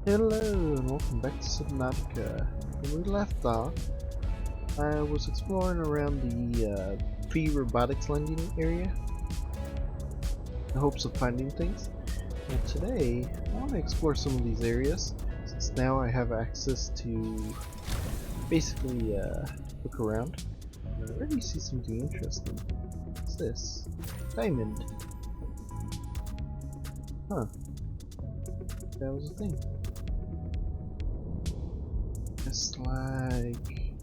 Hello and welcome back to Subnautica. When we left off, I was exploring around the free robotics landing area in hopes of finding things. And today, I want to explore some of these areas since now I have access to basically look around. And I already see something interesting. What's this? Diamond. Huh. That was a thing. It's like,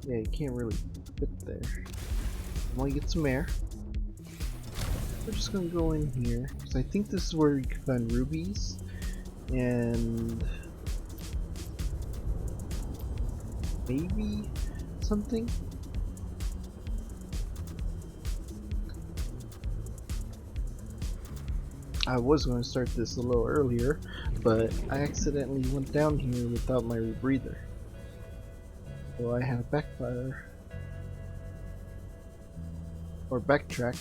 yeah, you can't really fit there. I want to get some air. We're just gonna go in here because I think this is where you can find rubies and maybe something. I was going to start this a little earlier, but I accidentally went down here without my rebreather. So I have backfire or backtrack.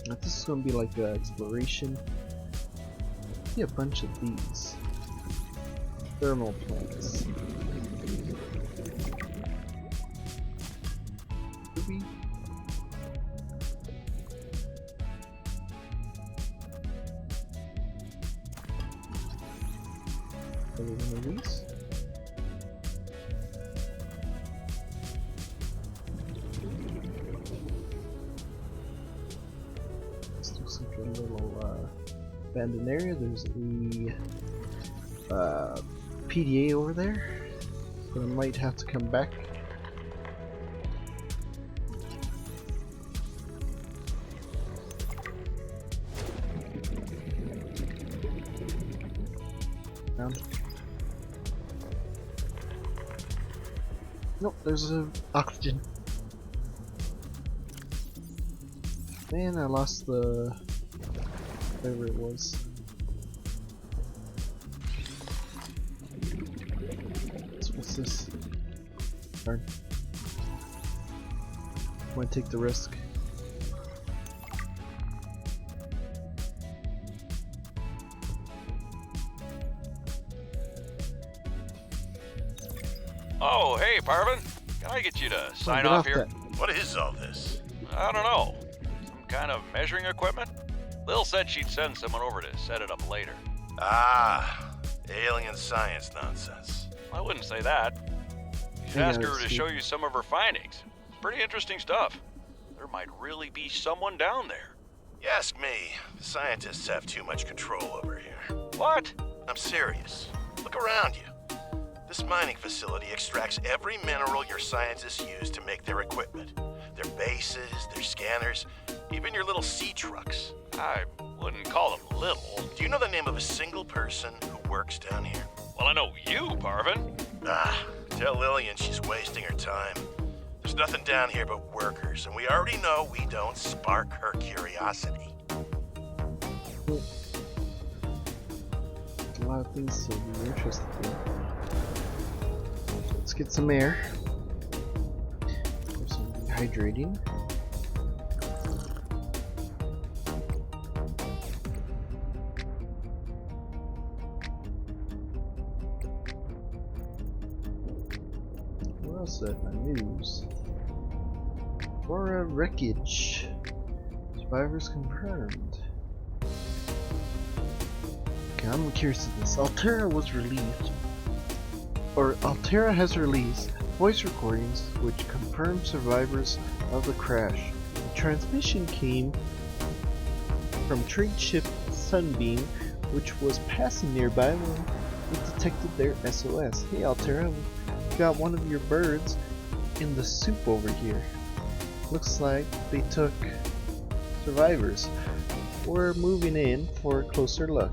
Now this is going to be like exploration. I see a bunch of these thermal plants. Ruby. One of these. This looks like a little abandoned area. There's a PDA over there, so I might have to come back. Nope, there's a oxygen. Man, I lost the whatever it was. What's this? Darn. I'm gonna take the risk. Oh, hey, Parvin. Can I get you to sign off here? What is all this? I don't know. Some kind of measuring equipment? Lil said she'd send someone over to set it up later. Ah, alien science nonsense. I wouldn't say that. You should ask her to show you some of her findings. Pretty interesting stuff. There might really be someone down there. You ask me, the scientists have too much control over here. What? I'm serious. Look around you. This mining facility extracts every mineral your scientists use to make their equipment. Their bases, their scanners, even your little sea trucks. I wouldn't call them little. Do you know the name of a single person who works down here? Well, I know you, Parvin. Ah, tell Lillian she's wasting her time. There's nothing down here but workers, and we already know we don't spark her curiosity. A lot of things to be interested in. Let's get some air. There's some hydrating. What else is that? News. Flora wreckage. Survivors confirmed. Okay, I'm curious of this. Altera was released. Altera has released voice recordings which confirm survivors of the crash. The transmission came from trade ship Sunbeam, which was passing nearby when it detected their SOS. Hey Altera, we got one of your birds in the soup over here. Looks like they took survivors. We're moving in for a closer look.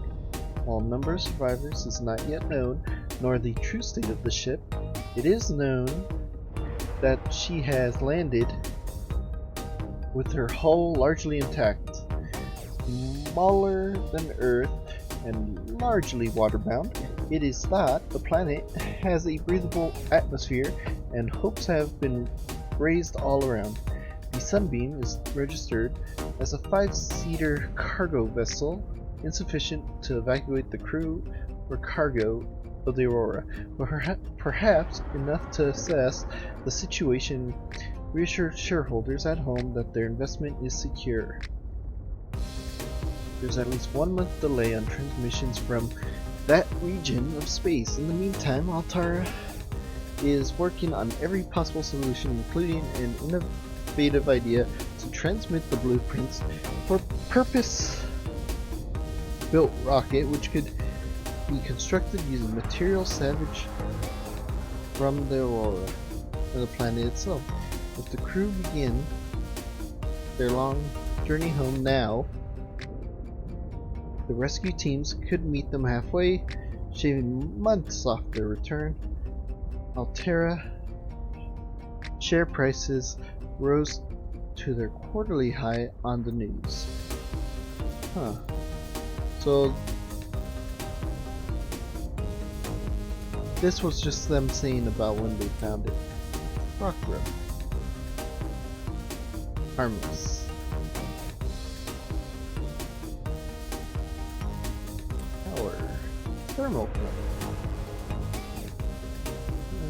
While number of survivors is not yet known, nor the true state of the ship, it is known that she has landed with her hull largely intact. Smaller than Earth and largely waterbound, it is thought the planet has a breathable atmosphere and hopes have been raised all around. The Sunbeam is registered as a 5-seater cargo vessel insufficient to evacuate the crew or cargo of the Aurora, but perhaps enough to assess the situation, reassure shareholders at home that their investment is secure. There's at least 1 month delay on transmissions from that region of space. In the meantime, Altara is working on every possible solution, including an innovative idea to transmit the blueprints for purpose-built rocket, which could be constructed using material salvaged from the Aurora and the planet itself. If the crew begin their long journey home now, the rescue teams could meet them halfway, shaving months off their return. Altera share prices rose to their quarterly high on the news. Huh. So this was just them saying about when they found it. Rock room. Harmless. Power. Thermal cover.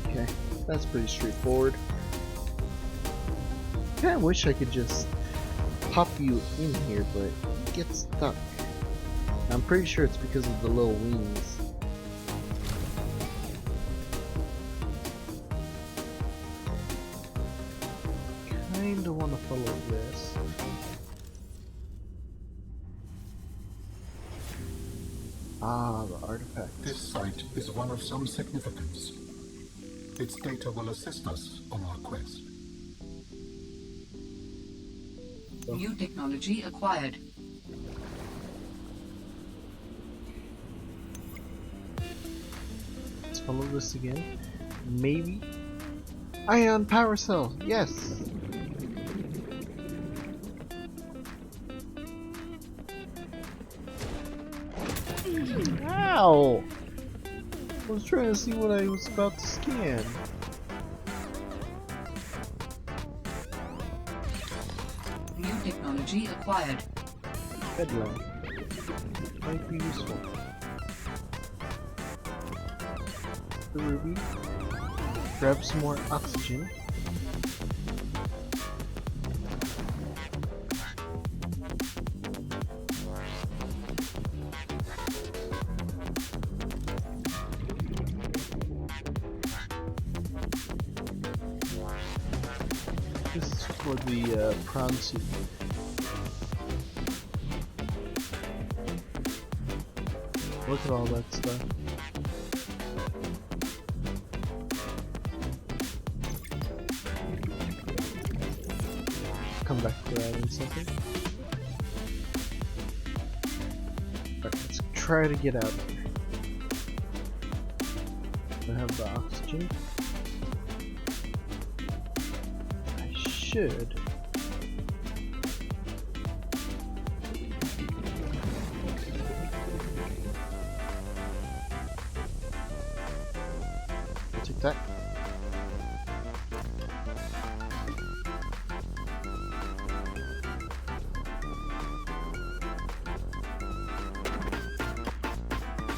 Okay, that's pretty straightforward. Kinda wish I could just pop you in here, but you get stuck. I'm pretty sure it's because of the little wings. Kinda wanna follow this. Ah, the artifact. This site is one of some significance. Its data will assist us on our quest. New technology acquired. Let's follow this again. Maybe. Ion power cell. Yes. Ow! I was trying to see what I was about to scan. New technology acquired. Headlamp. Might be useful. The ruby. Grab some more oxygen. This is for the prawn soup. Look at all that stuff. Come back for that in a second. Alright, let's try to get out of here. I have the oxygen. I should. I'll take that.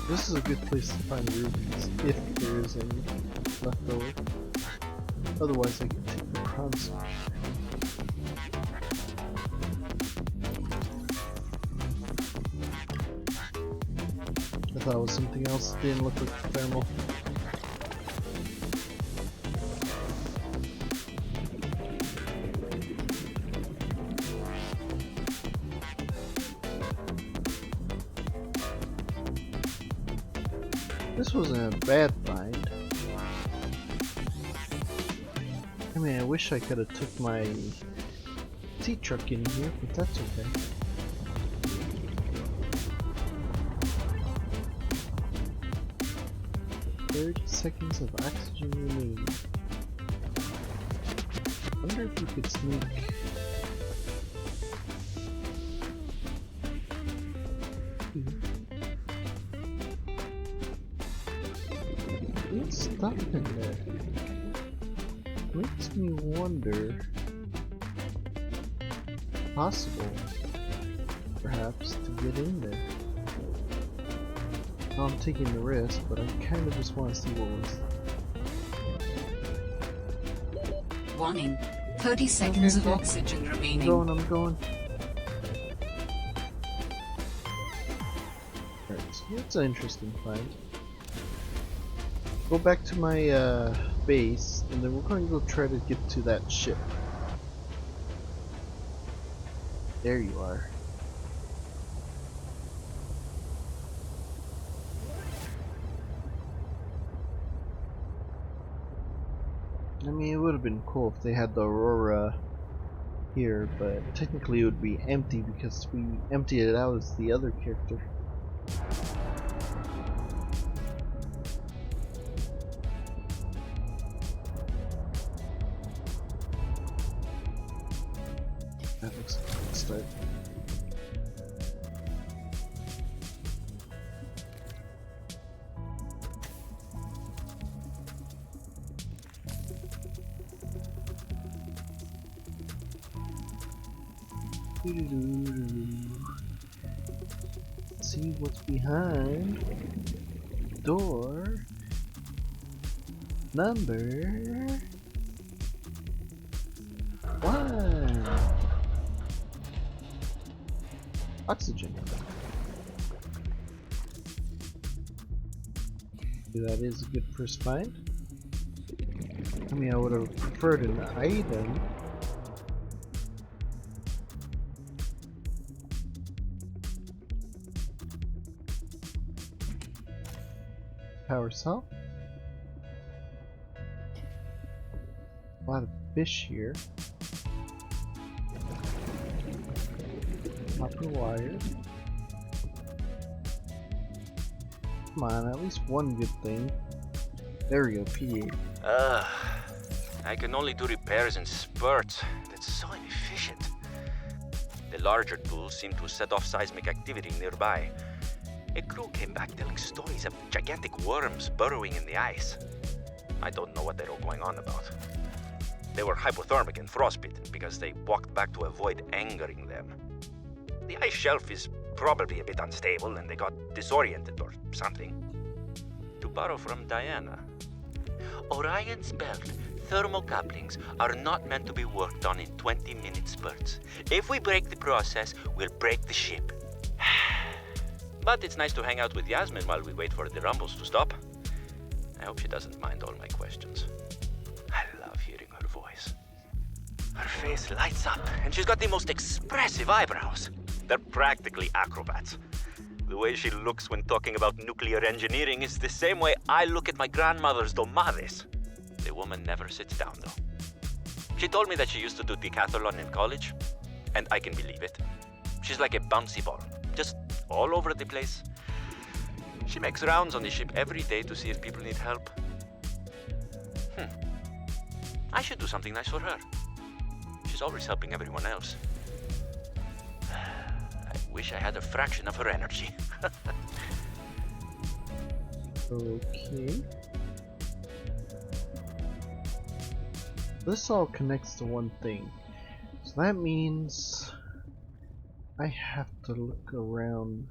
This is a good place to find rubies, if there is any left over. Otherwise I can take the prawn soup. I thought it was something else, it didn't look like thermal. This wasn't a bad find. I mean, I wish I could have took my sea truck in here, but that's okay. Seconds of oxygen remaining. Wonder if you could sneak. What's stuck in there? Makes me wonder. Possible, perhaps, to get in there. Well, I'm taking the risk, but I kind of just want to see what was. Warning. 30 seconds of Okay. oxygen remaining. I'm going. Alright, so that's an interesting find. Go back to my base, and then we're going to go try to get to that ship. There you are. I mean, it would have been cool if they had the Aurora here, but technically it would be empty because we emptied it out as the other character. That looks like a good start. See what's behind door number 1. Oxygen. That is a good first find. I mean, I would have preferred an item. Power cell. A lot of fish here. Copper wire. Come on, at least one good thing. There we go, PDA. I can only do repairs in spurts. That's so inefficient. The larger tools seem to set off seismic activity nearby. A crew came back telling stories of gigantic worms burrowing in the ice. I don't know what they were going on about. They were hypothermic and frostbitten because they walked back to avoid angering them. The ice shelf is probably a bit unstable and they got disoriented or something. To borrow from Diana, Orion's belt thermal couplings are not meant to be worked on in 20-minute spurts. If we break the process, we'll break the ship. But it's nice to hang out with Yasmin while we wait for the rumbles to stop. I hope she doesn't mind all my questions. I love hearing her voice. Her face lights up, and she's got the most expressive eyebrows. They're practically acrobats. The way she looks when talking about nuclear engineering is the same way I look at my grandmother's domades. The woman never sits down, though. She told me that she used to do decathlon in college, and I can believe it. She's like a bouncy ball, just all over the place. She makes rounds on the ship every day to see if people need help. I should do something nice for her. She's always helping everyone else. I wish I had a fraction of her energy. Okay. This all connects to one thing. So that means I have to look around.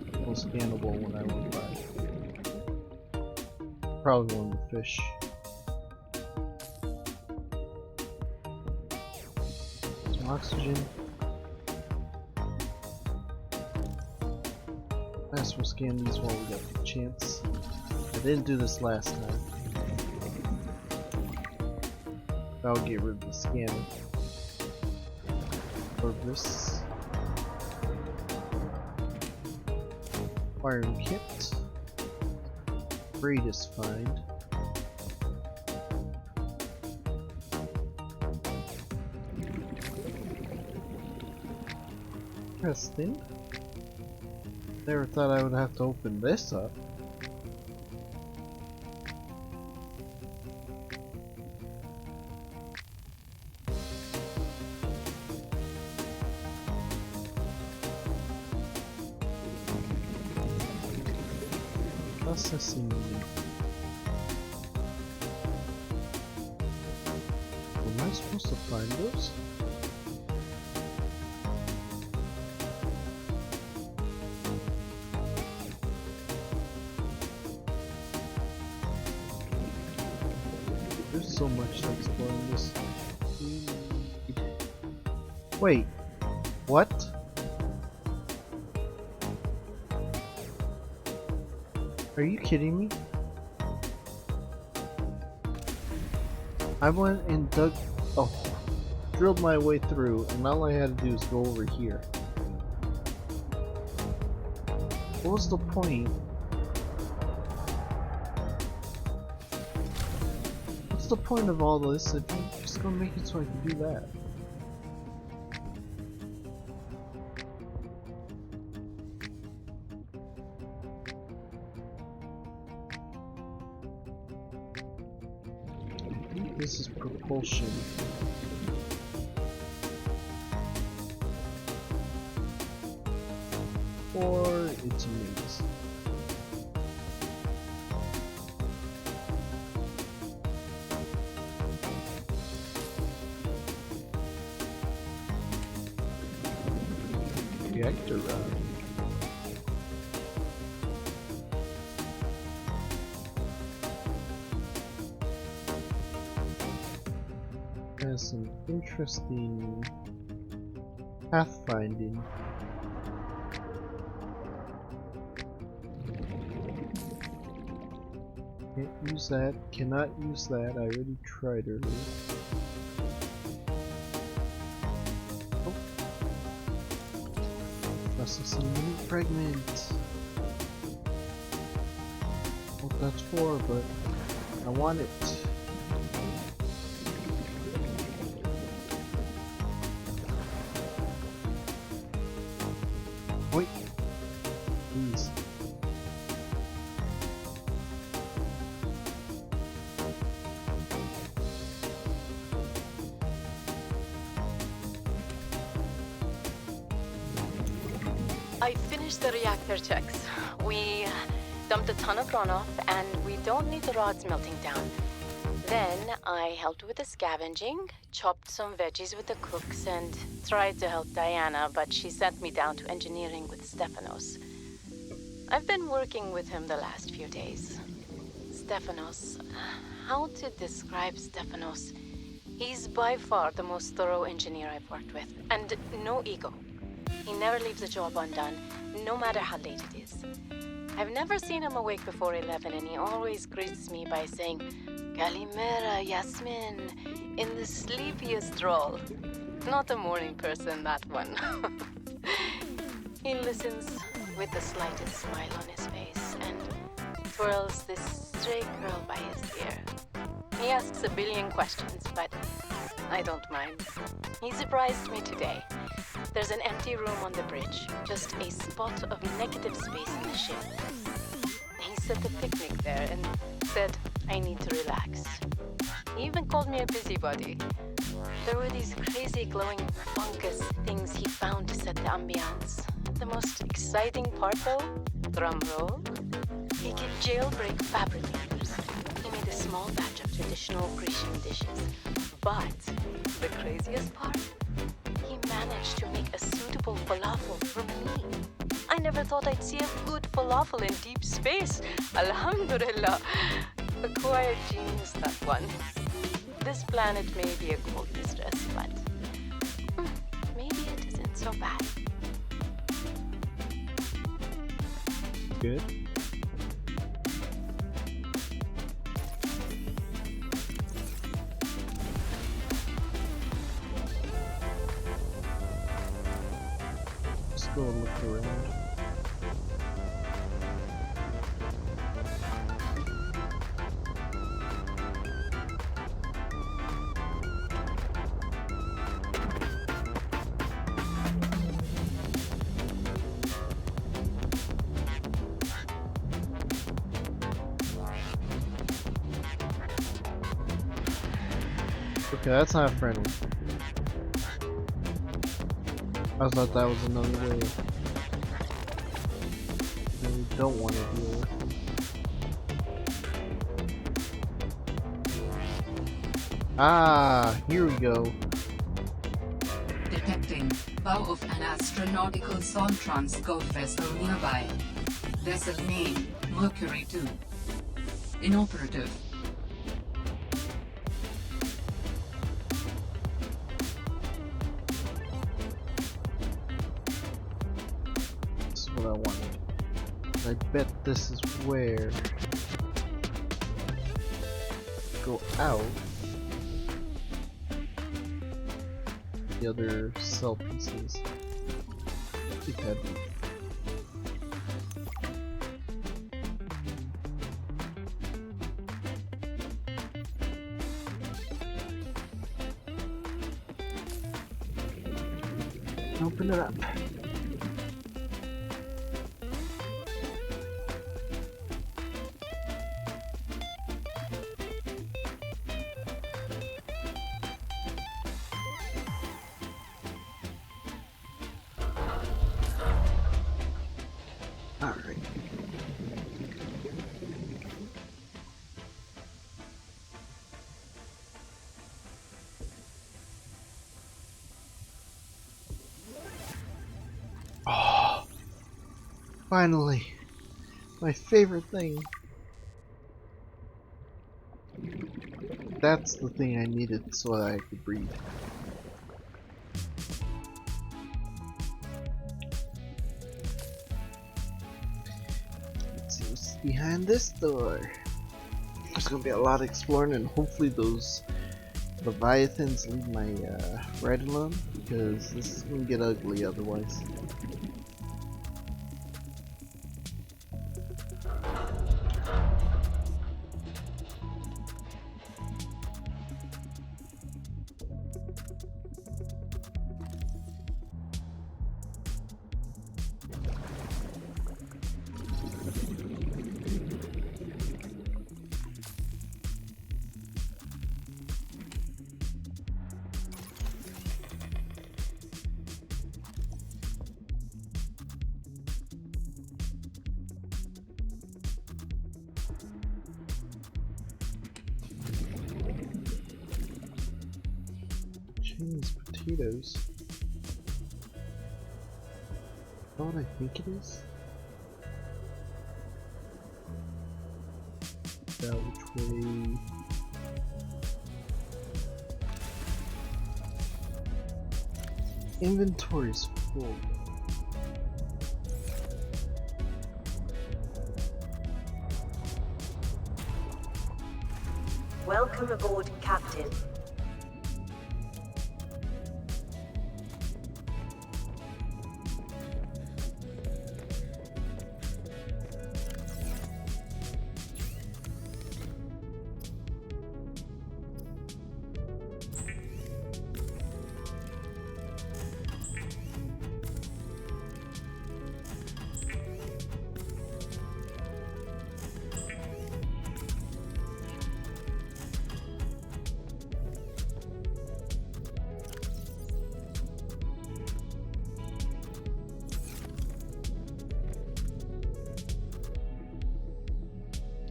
It was scannable when I went by. Probably one of the fish. Some oxygen. We'll scan these while we got the chance. I didn't do this last time. I'll get rid of the scanner. Or this. Wiring kit. Greatest find. Interesting. Never thought I would have to open this up. Processing. Am I supposed to find those? so much to explore in this. Wait, what? Are you kidding me? I went and drilled my way through, and all I had to do is go over here. What was the point? What's the point of all this if you're just gonna make it so I can do that? This is propulsion. Or it's a maze. Reactor run. Has some interesting pathfinding. Can't use that, cannot use that, I already tried earlier. Oh. Processing unit fragment. What that's for, but I want it. Wait, please. I finished the reactor checks. We dumped a ton of runoff, and we don't need the rods melting down. Then I helped with the scavenging, chopped some veggies with the cooks, and tried to help Diana, but she sent me down to engineering with Stefanos. I've been working with him the last few days. Stefanos, how to describe Stefanos? He's by far the most thorough engineer I've worked with, and no ego. He never leaves a job undone, no matter how late it is. I've never seen him awake before 11, and he always greets me by saying, Kalimera, Yasmin, in the sleepiest drawl. Not a morning person, that one. He listens with the slightest smile on his face and twirls this stray curl by his ear. He asks a billion questions, but I don't mind. He surprised me today. There's an empty room on the bridge, just a spot of negative space in the ship. He set the picnic there and said I need to relax. He even called me a busybody. There were these crazy glowing fungus things he found to set the ambiance. The most exciting part though, drum roll, he could jailbreak fabricators. He made a small batch of traditional Grecian dishes. But the craziest part? He managed to make a suitable falafel for me. I never thought I'd see a good falafel in deep space. Alhamdulillah. Acquired genius, that one. This planet may be a cold mistress, but maybe it isn't so bad. Good. Let's go and look around. Okay, that's not friendly. I thought that was another way that we don't want to deal with. Ah, here we go. Detecting bow of an astronautical Soltrans Gulf vessel nearby. Vessel name, Mercury 2. Inoperative. what I wanted. I bet this is where go out the other cell pieces. I think that'd be open it up. Alright. Oh, finally, my favorite thing. That's the thing I needed so that I could breathe. Let's see what's behind this door. There's gonna be a lot of exploring, and hopefully those Leviathans leave my ride alone, because this is gonna get ugly otherwise. Chinese potatoes. Is that what I think it is? That which way? Inventory's full. Welcome aboard, Captain.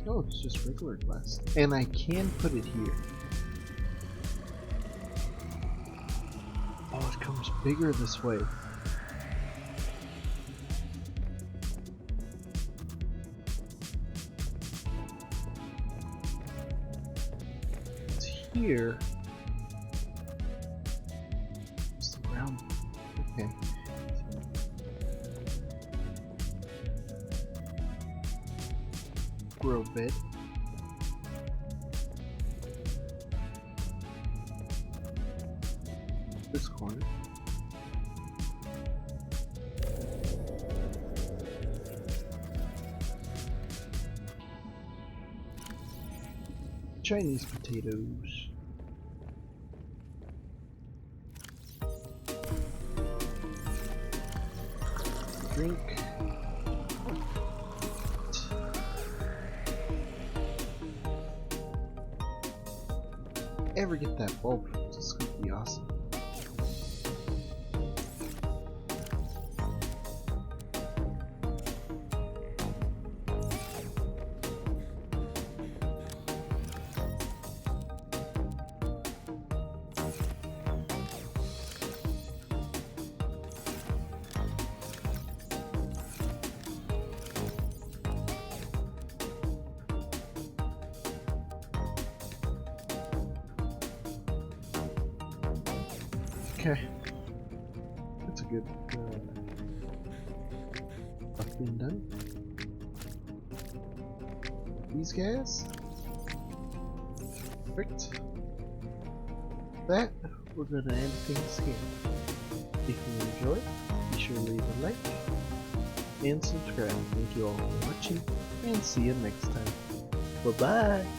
Oh, it's just regular glass. And I can put it here. Oh, it comes bigger this way. It's here. It's the round. Okay. Grow bed. This corner. Chinese potatoes. Drink. Ever get that bulb, it's gonna be awesome. Okay, that's a good been done. These guys. Perfect. That, we're gonna end things here. If you enjoyed, be sure to leave a like and subscribe. Thank you all for watching, and see you next time. Bye bye!